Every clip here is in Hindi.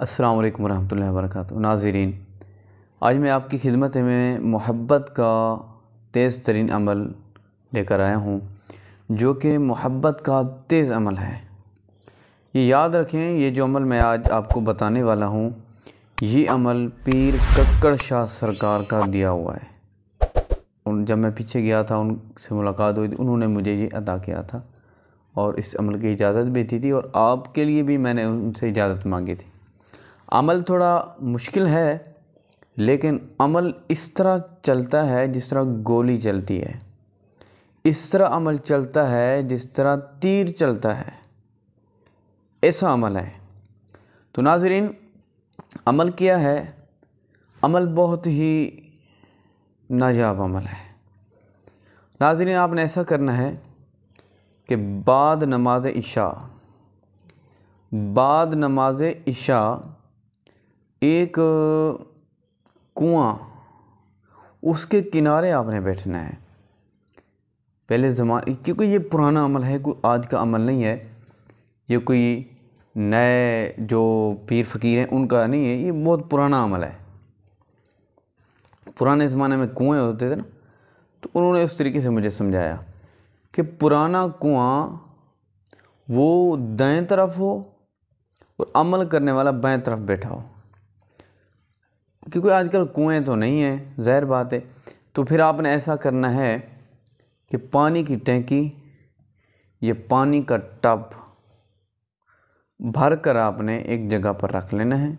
अस्सलाम वालेकुम रहमतुल्लाहि व बरकातुहू। नाज़रीन, आज मैं आपकी खिदमत में मोहब्बत का तेज़ तरीन अमल लेकर आया हूँ, जो कि मोहब्बत का तेज़ अमल है। ये याद रखें, ये जो अमल मैं आज आपको बताने वाला हूँ, ये अमल पीर कक्कड़ शाह सरकार का दिया हुआ है। जब मैं पीछे गया था, उनसे मुलाकात हुई थी, उन्होंने मुझे ये अता किया था और इस अमल की इजाज़त भी दी थी और आपके लिए भी मैंने उनसे इजाज़त मांगी थी। अमल थोड़ा मुश्किल है, लेकिन अमल इस तरह चलता है जिस तरह गोली चलती है। इस तरह अमल चलता है जिस तरह तीर चलता है, ऐसा अमल है। तो नाज़रीन, अमल क्या है? अमल बहुत ही नायाब अमल है। नाज़रीन, आपने ऐसा करना है कि बाद नमाज इशा एक कुआं, उसके किनारे आपने बैठना है। पहले ज़माने, क्योंकि ये पुराना अमल है, कोई आज का अमल नहीं है, ये कोई नए जो पीर फ़कीर हैं उनका नहीं है, ये बहुत पुराना अमल है। पुराने ज़माने में कुएं होते थे ना, तो उन्होंने उस तरीके से मुझे समझाया कि पुराना कुआं वो दाएं तरफ हो और अमल करने वाला बाएं तरफ बैठा हो। क्योंकि आजकल कुएं तो नहीं है, ज़ाहिर बात है। तो फिर आपने ऐसा करना है कि पानी की टैंकी, ये पानी का टब भर कर आपने एक जगह पर रख लेना है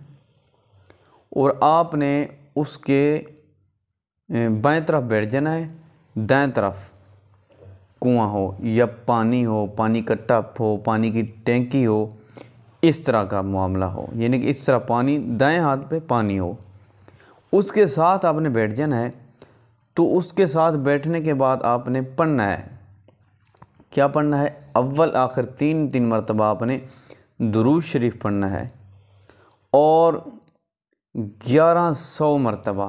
और आपने उसके बाएं तरफ बैठ जाना है। दाएं तरफ कुआं हो या पानी हो, पानी का टब हो, पानी की टैंकी हो, इस तरह का मामला हो, यानी कि इस तरह पानी, दाएं हाथ पे पानी हो, उसके साथ आपने बैठ जाना है। तो उसके साथ बैठने के बाद आपने पढ़ना है। क्या पढ़ना है? अव्वल आखिर तीन मरतबा आपने दुरूद शरीफ पढ़ना है और 1100 मरतबा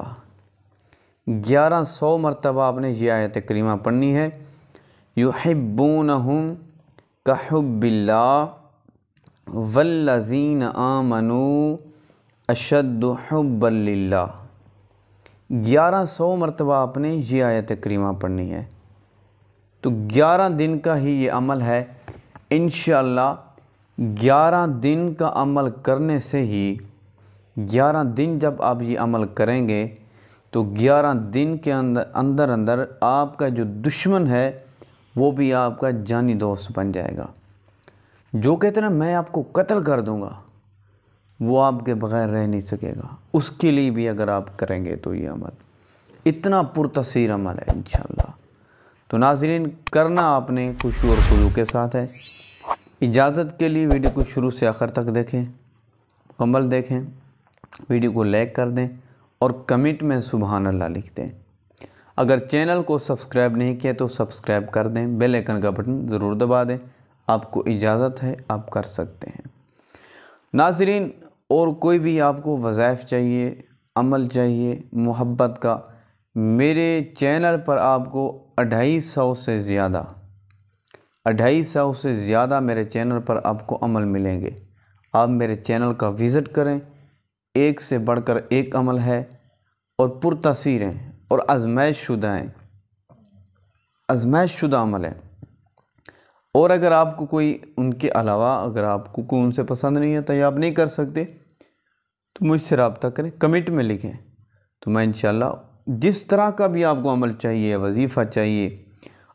आपने ये आयत करीमा पढ़नी है। युहिब्बूनहुम कहुब्बिल्लाह वल्लज़ीना आमनू अशद्दु हुब्बन लिल्लाह। 1100 मरतबा आपने ये आयत करीमा पढ़नी है। तो 11 दिन का ही ये अमल है। इंशाअल्लाह 11 दिन का अमल करने से ही, 11 दिन जब आप ये अमल करेंगे तो 11 दिन के अंदर आपका जो दुश्मन है वो भी आपका जानी दोस्त बन जाएगा। जो कहते हैं ना, मैं आपको कत्ल कर दूंगा, वो आपके बगैर रह नहीं सकेगा। उसके लिए भी अगर आप करेंगे तो ये अमल इतना पुरतसीर अमल है इंशाअल्लाह। तो नाज़रीन, करना आपने खुशू और खुलू के साथ है। इजाज़त के लिए वीडियो को शुरू से आखिर तक देखें, मुकम्मल देखें, वीडियो को लाइक कर दें और कमेंट में सुभान अल्लाह लिख दें। अगर चैनल को सब्सक्राइब नहीं किया तो सब्सक्राइब कर दें, बेल आइकन का बटन ज़रूर दबा दें। आपको इजाज़त है, आप कर सकते हैं। नाज़रीन, और कोई भी आपको वज़ाइफ चाहिए, अमल चाहिए मोहब्बत का, मेरे चैनल पर आपको 250 से ज़्यादा मेरे चैनल पर आपको अमल मिलेंगे। आप मेरे चैनल का विज़िट करें, एक से बढ़कर एक अमल है और पुरतसीर हैं और आज़माइश शुदा अमल है। और अगर आपको कोई उनके अलावा, अगर आपको कोई उनसे पसंद नहीं आता या आप नहीं कर सकते, तो मुझसे रब्ता करें, कमेंट में लिखें। तो मैं इंशाअल्लाह जिस तरह का भी आपको अमल चाहिए, वजीफ़ा चाहिए,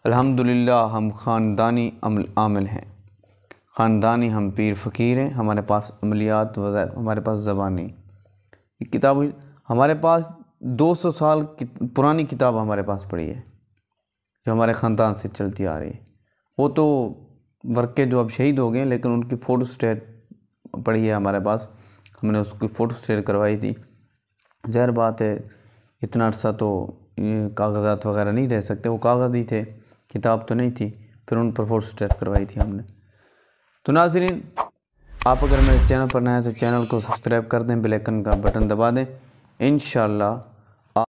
अल्हम्दुलिल्लाह हम ख़ानदानी आमिल हैं, ख़ानदानी हम पीर फ़कीर हैं। हमारे पास अमलियात वज़ाइफ, हमारे पास ज़बानी किताब, हमारे पास 200 साल पुरानी किताब हमारे पास पड़ी है, जो हमारे ख़ानदान से चलती आ रही है। वो तो वर्के जो अब शहीद हो गए, लेकिन उनकी फ़ोटो स्टेट पड़ी है हमारे पास। हमने उसकी फ़ोटो स्टेट करवाई थी। ज़ाहिर बात है, इतना अर्सा तो ये कागज़ात वगैरह नहीं रह सकते, वो कागज़ ही थे, किताब तो नहीं थी। फिर उन पर फ़ोटो स्टेट करवाई थी हमने। तो नाज़रीन, आप अगर मेरे चैनल पर नए हैं तो चैनल को सब्सक्राइब कर दें, बेल आइकन का बटन दबा दें। इंशाअल्लाह